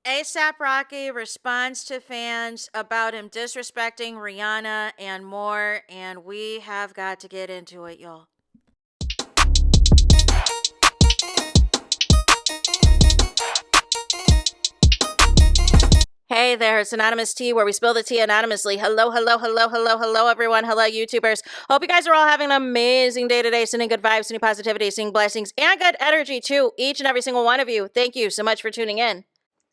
ASAP Rocky responds to fans about him disrespecting Rihanna and more, and we have got to get into it, y'all. Hey there, it's Anonymous Tea, where we spill the tea anonymously. Hello, hello, hello, hello, hello, everyone. Hello, YouTubers. Hope you guys are all having an amazing day today, sending good vibes, sending positivity, sending blessings, and good energy to each and every single one of you. Thank you so much for tuning in.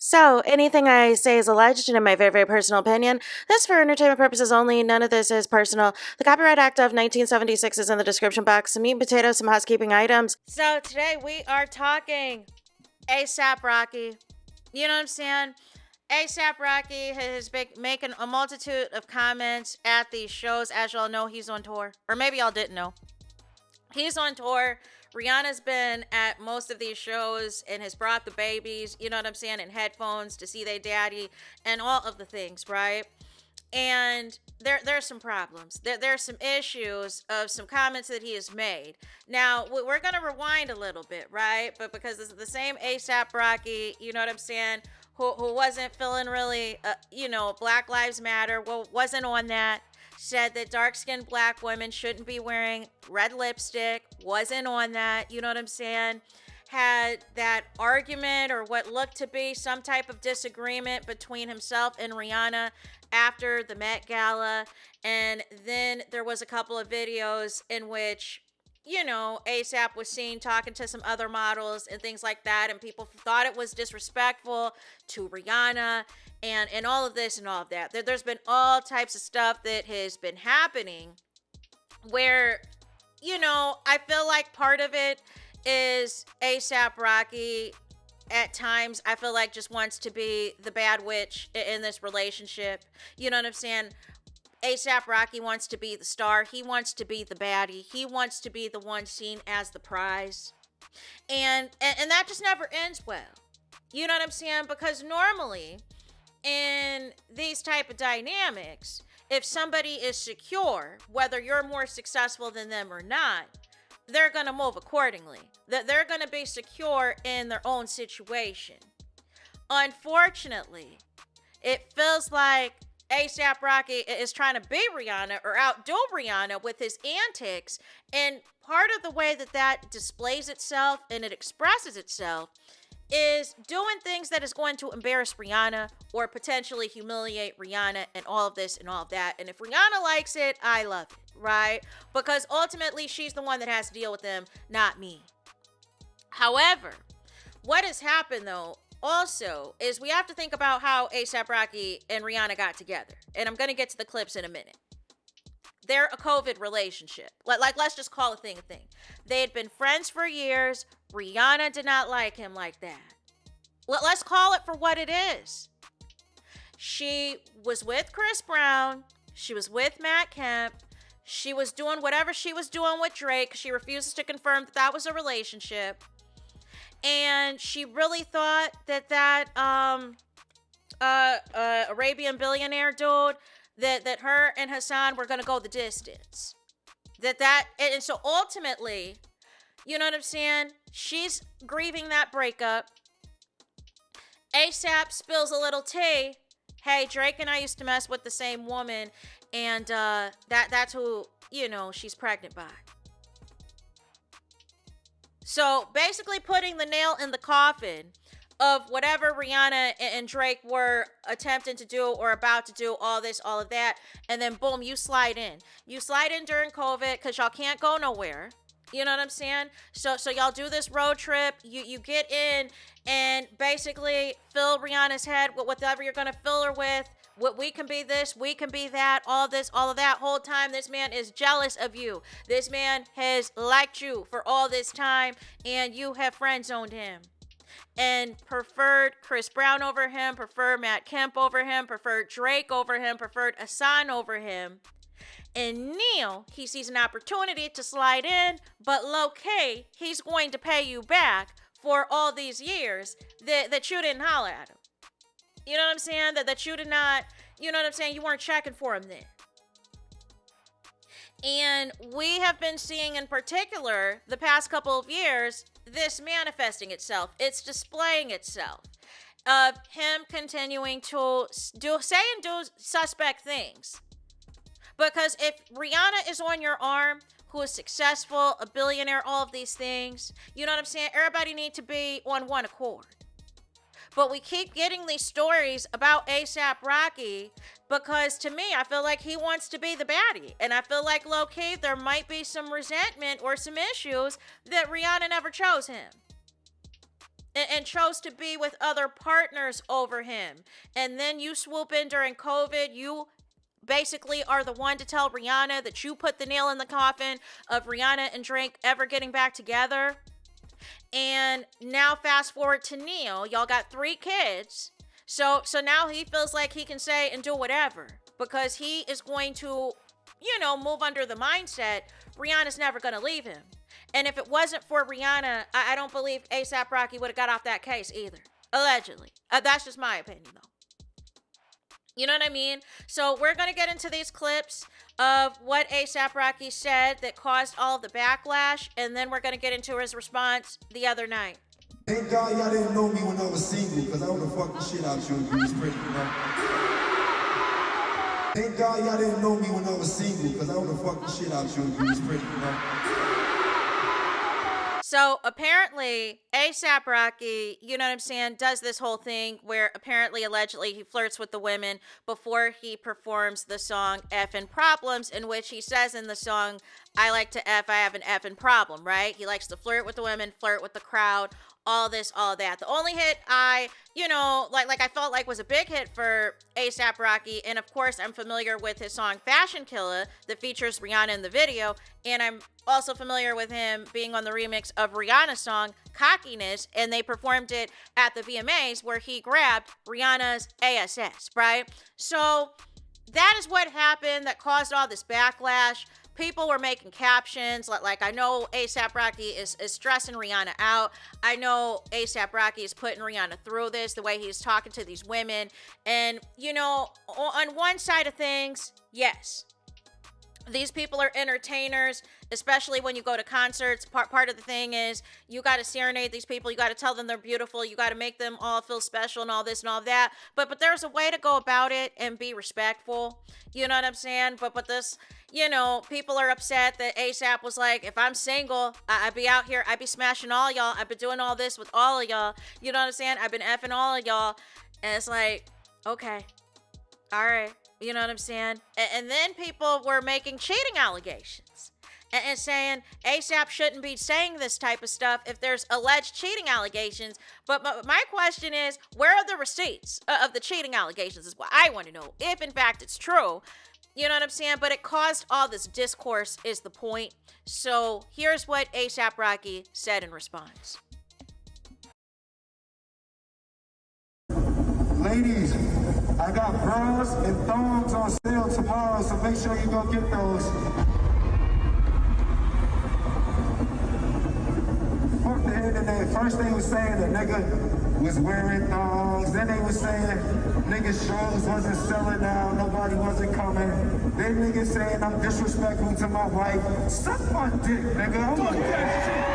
So, anything I say is alleged and in my very, very personal opinion. This for entertainment purposes only. None of this is personal. The Copyright Act of 1976 is in the description box. Some meat and potatoes, some housekeeping items. So, today we are talking ASAP Rocky. You know what I'm saying? ASAP Rocky has been making a multitude of comments at these shows. As y'all know, he's on tour. Or maybe y'all didn't know. He's on tour. Rihanna's been at most of these shows and has brought the babies, you know what I'm saying, in headphones to see their daddy and all of the things, right? And there's some problems. There's some issues of some comments that he has made. Now, we're going to rewind a little bit, right? But because this is the same ASAP Rocky, you know what I'm saying, who wasn't feeling really, Black Lives Matter, wasn't on that, said that dark-skinned black women shouldn't be wearing red lipstick, wasn't on that, you know what I'm saying? Had that argument or what looked to be some type of disagreement between himself and Rihanna after the Met Gala. And then there was a couple of videos in which, ASAP was seen talking to some other models and things like that. And people thought it was disrespectful to Rihanna and all of this and all of that. There's been all types of stuff that has been happening where, I feel like part of it is ASAP Rocky at times, I feel like, just wants to be the bad witch in this relationship. You know what I'm saying? ASAP Rocky wants to be the star. He wants to be the baddie. He wants to be the one seen as the prize. And that just never ends well. You know what I'm saying? Because normally in these type of dynamics, if somebody is secure, whether you're more successful than them or not, they're going to move accordingly. That they're going to be secure in their own situation. Unfortunately, it feels like ASAP Rocky is trying to be Rihanna or outdo Rihanna with his antics. And part of the way that displays itself and it expresses itself is doing things that is going to embarrass Rihanna or potentially humiliate Rihanna and all of this and all of that. And if Rihanna likes it, I love it, right? Because ultimately she's the one that has to deal with them, not me. However, what has happened though also is we have to think about how ASAP Rocky and Rihanna got together. And I'm going to get to the clips in a minute. They're a COVID relationship. Let's just call a thing a thing. They had been friends for years. Rihanna did not like him like that. Let's call it for what it is. She was with Chris Brown. She was with Matt Kemp. She was doing whatever she was doing with Drake. She refuses to confirm that was a relationship. And she really thought that Arabian billionaire dude, that her and Hassan were going to go the distance. And so ultimately, you know what I'm saying? She's grieving that breakup. ASAP spills a little tea. Hey, Drake and I used to mess with the same woman, and that's who, she's pregnant by. So basically putting the nail in the coffin of whatever Rihanna and Drake were attempting to do or about to do, all this, all of that. And then boom, you slide in. You slide in during COVID because y'all can't go nowhere. You know what I'm saying? So y'all do this road trip. You get in and basically fill Rihanna's head with whatever you're going to fill her with. We can be this, we can be that, all this, all of that. Whole time, this man is jealous of you. This man has liked you for all this time, and you have friend zoned him. And preferred Chris Brown over him, preferred Matt Kemp over him, preferred Drake over him, preferred Hassan over him. And Neil, he sees an opportunity to slide in, but low-key, he's going to pay you back for all these years that you didn't holler at him. You know what I'm saying? That you did not, you know what I'm saying? You weren't checking for him then. And we have been seeing in particular the past couple of years this manifesting itself. It's displaying itself. of him continuing to say and do suspect things. Because if Rihanna is on your arm, who is successful, a billionaire, all of these things, you know what I'm saying? Everybody need to be on one accord. But we keep getting these stories about A$AP Rocky because to me, I feel like he wants to be the baddie. And I feel like low-key, there might be some resentment or some issues that Rihanna never chose him. And chose to be with other partners over him. And then you swoop in during COVID, you basically are the one to tell Rihanna that you put the nail in the coffin of Rihanna and Drake ever getting back together. And now fast forward to Neil, y'all got 3 kids. So now he feels like he can say and do whatever because he is going to, move under the mindset Rihanna's never going to leave him. And if it wasn't for Rihanna, I don't believe A$AP Rocky would have got off that case either. Allegedly. That's just my opinion though. You know what I mean? So we're going to get into these clips of what A$AP Rocky said that caused all the backlash, and then we're going to get into his response the other night. Thank God y'all didn't know me when I was single, because I would have fucked the shit out you if you was pregnant, Thank God y'all didn't know me when I was single, because I would have fucked the shit out you if you was pregnant, So apparently, A$AP Rocky, you know what I'm saying, does this whole thing where apparently, allegedly, he flirts with the women before he performs the song Effin' Problems, in which he says in the song, I like to F, I have an effing problem, right? He likes to flirt with the women, flirt with the crowd, all this, all that. The only hit I felt like was a big hit for A$AP Rocky, and of course I'm familiar with his song Fashion Killer that features Rihanna in the video, and I'm also familiar with him being on the remix of Rihanna's song Cockiness, and they performed it at the VMAs where he grabbed Rihanna's ASS, right? So that is what happened that caused all this backlash. People were making captions like I know A$AP Rocky is stressing Rihanna out. I know A$AP Rocky is putting Rihanna through this, the way he's talking to these women. And, on one side of things, yes, these people are entertainers, especially when you go to concerts. Part of the thing is you got to serenade these people. You got to tell them they're beautiful. You got to make them all feel special and all this and all that. But there's a way to go about it and be respectful. You know what I'm saying? But this, people are upset that A$AP was like, if I'm single, I'd be out here. I'd be smashing all y'all. I've been doing all this with all of y'all. You know what I'm saying? I've been effing all of y'all. And it's like, okay, all right. You know what I'm saying? And then people were making cheating allegations and saying A$AP shouldn't be saying this type of stuff if there's alleged cheating allegations. But my question is, where are the receipts of the cheating allegations is what I want to know, if in fact it's true. You know what I'm saying? But it caused all this discourse is the point. So here's what A$AP Rocky said in response. Ladies, I got bras and thongs on sale tomorrow, so make sure you go get those. Fuck the internet. First they was saying the nigga was wearing thongs. Then they was saying niggas' shows wasn't selling out, nobody wasn't coming. Then niggas saying I'm disrespectful to my wife. Suck my dick, nigga. Fuck that shit.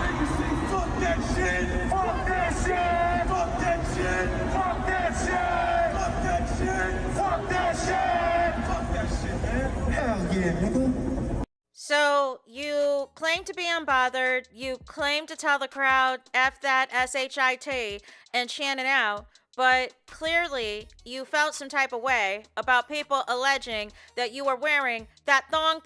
Niggas say fuck that shit. Fuck that shit. Fuck that shit. Fuck that shit. Fuck that shit. Fuck that shit. Fuck that shit, man. Hell yeah, nigga. So you claim to be unbothered. You claim to tell the crowd F that SHIT and chant it out. But clearly you felt some type of way about people alleging that you were wearing that thong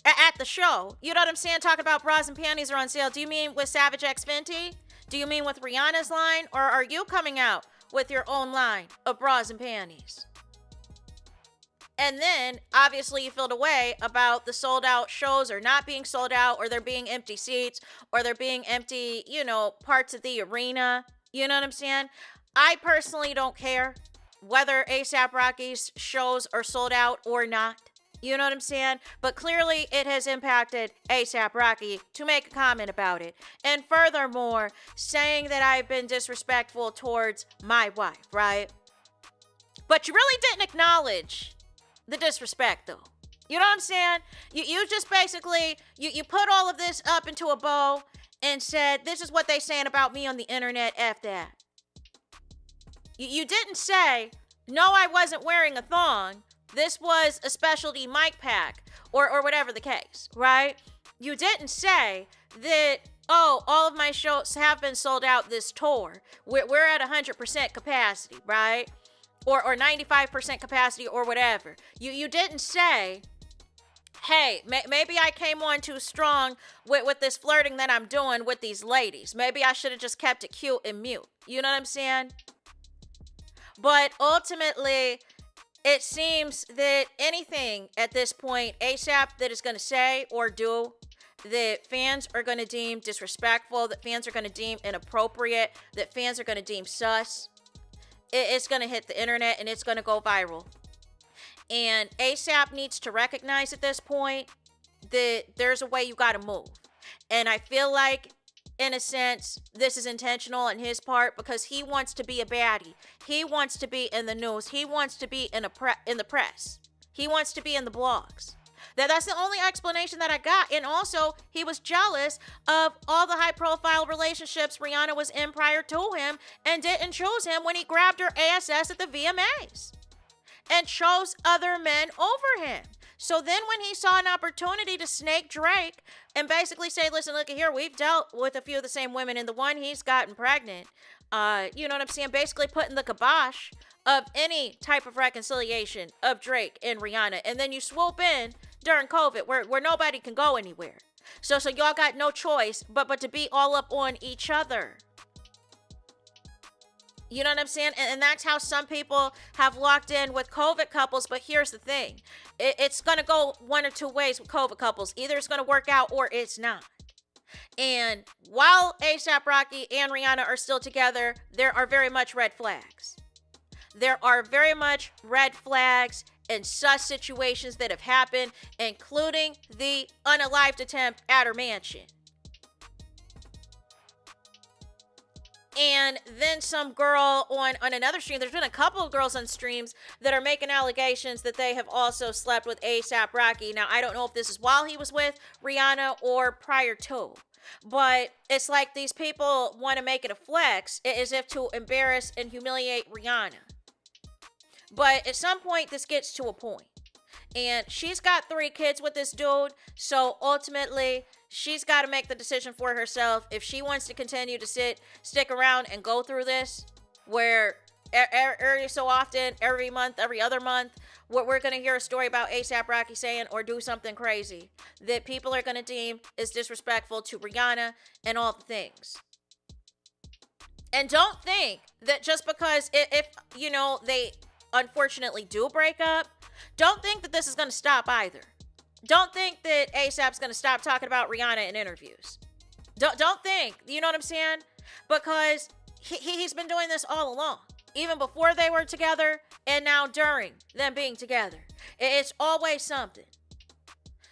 at the show. You know what I'm saying? Talking about bras and panties are on sale. Do you mean with Savage X Fenty? Do you mean with Rihanna's line? Or are you coming out with your own line of bras and panties? And then, obviously, you feel a way about the sold out shows or not being sold out, or there being empty seats, or there being empty, parts of the arena. You know what I'm saying? I personally don't care whether A$AP Rocky's shows are sold out or not. You know what I'm saying? But clearly it has impacted A$AP Rocky to make a comment about it. And furthermore, saying that I've been disrespectful towards my wife, right? But you really didn't acknowledge the disrespect, though. You know what I'm saying? You just basically, you put all of this up into a bow, and said, this is what they saying about me on the internet, F that. You didn't say, no, I wasn't wearing a thong. This was a specialty mic pack or whatever the case, right? You didn't say that, oh, all of my shows have been sold out this tour. We're at 100% capacity, right? Or 95% capacity or whatever. You didn't say, hey, maybe I came on too strong with this flirting that I'm doing with these ladies. Maybe I should have just kept it cute and mute. You know what I'm saying? But ultimately, it seems that anything at this point, ASAP, that is going to say or do that fans are going to deem disrespectful, that fans are going to deem inappropriate, that fans are going to deem sus, it's going to hit the internet and it's going to go viral. And ASAP needs to recognize at this point that there's a way you got to move. And I feel like, in a sense, this is intentional on his part because he wants to be a baddie. He wants to be in the news. He wants to be in the press. He wants to be in the blogs. That's the only explanation that I got. And also, he was jealous of all the high-profile relationships Rihanna was in prior to him and didn't choose him when he grabbed her ASS at the VMAs and chose other men over him. So then when he saw an opportunity to snake Drake and basically say, listen, look here, we've dealt with a few of the same women and the one he's gotten pregnant, you know what I'm saying? Basically putting the kibosh of any type of reconciliation of Drake and Rihanna. And then you swoop in during COVID where nobody can go anywhere. So y'all got no choice but to be all up on each other. You know what I'm saying? And that's how some people have locked in with COVID couples. But here's the thing. It's going to go one or two ways with COVID couples. Either it's going to work out or it's not. And while A$AP Rocky and Rihanna are still together, there are very much red flags. There are very much red flags and sus situations that have happened, including the unalived attempt at her mansion. And then some girl on another stream, there's been a couple of girls on streams that are making allegations that they have also slept with A$AP Rocky. Now, I don't know if this is while he was with Rihanna or prior to. But it's like these people want to make it a flex as if to embarrass and humiliate Rihanna. But at some point, this gets to a point. And she's got 3 kids with this dude. So ultimately, she's got to make the decision for herself if she wants to continue to stick around and go through this, where every so often, every month, every other month, we're going to hear a story about A$AP Rocky saying or do something crazy that people are going to deem is disrespectful to Rihanna and all the things. And don't think that just because if you know, they unfortunately do break up, don't think that this is going to stop either. Don't think that A$AP's going to stop talking about Rihanna in interviews. Don't think, you know what I'm saying? Because he's been doing this all along. Even before they were together and now during them being together. It's always something.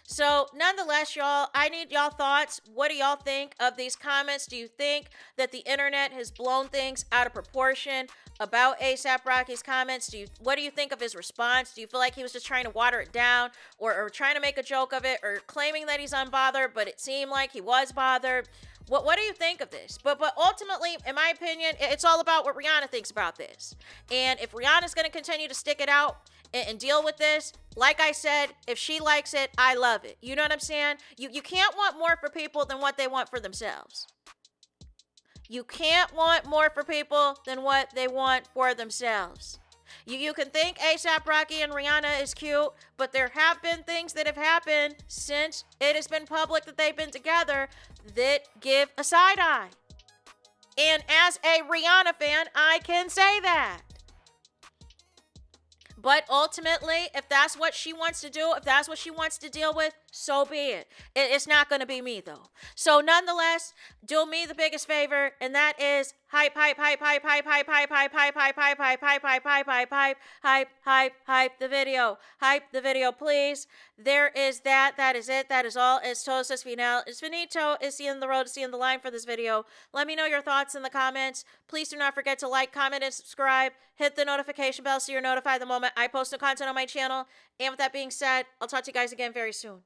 So nonetheless, y'all, I need y'all thoughts. What do y'all think of these comments? Do you think that the internet has blown things out of proportion about A$AP Rocky's comments? What do you think of his response? Do you feel like he was just trying to water it down or trying to make a joke of it or claiming that he's unbothered, but it seemed like he was bothered? What do you think of this? But ultimately, in my opinion, it's all about what Rihanna thinks about this. And if Rihanna's going to continue to stick it out and deal with this, like I said, if she likes it, I love it. You know what I'm saying? You can't want more for people than what they want for themselves. You can't want more for people than what they want for themselves. You can think A$AP Rocky and Rihanna is cute, but there have been things that have happened since it has been public that they've been together that give a side eye. And as a Rihanna fan, I can say that. But ultimately, if that's what she wants to do, if that's what she wants to deal with, so be it. It's not going to be me, though. So nonetheless, do me the biggest favor, and that is hype the video. Hype the video, please. There is that. That is it. That is all. Es todo es final. Es finito. Es the end of the road. It's the end of the line for this video. Let me know your thoughts in the comments. Please do not forget to like, comment, and subscribe. Hit the notification bell so you're notified the moment I post new content on my channel. And with that being said, I'll talk to you guys again very soon.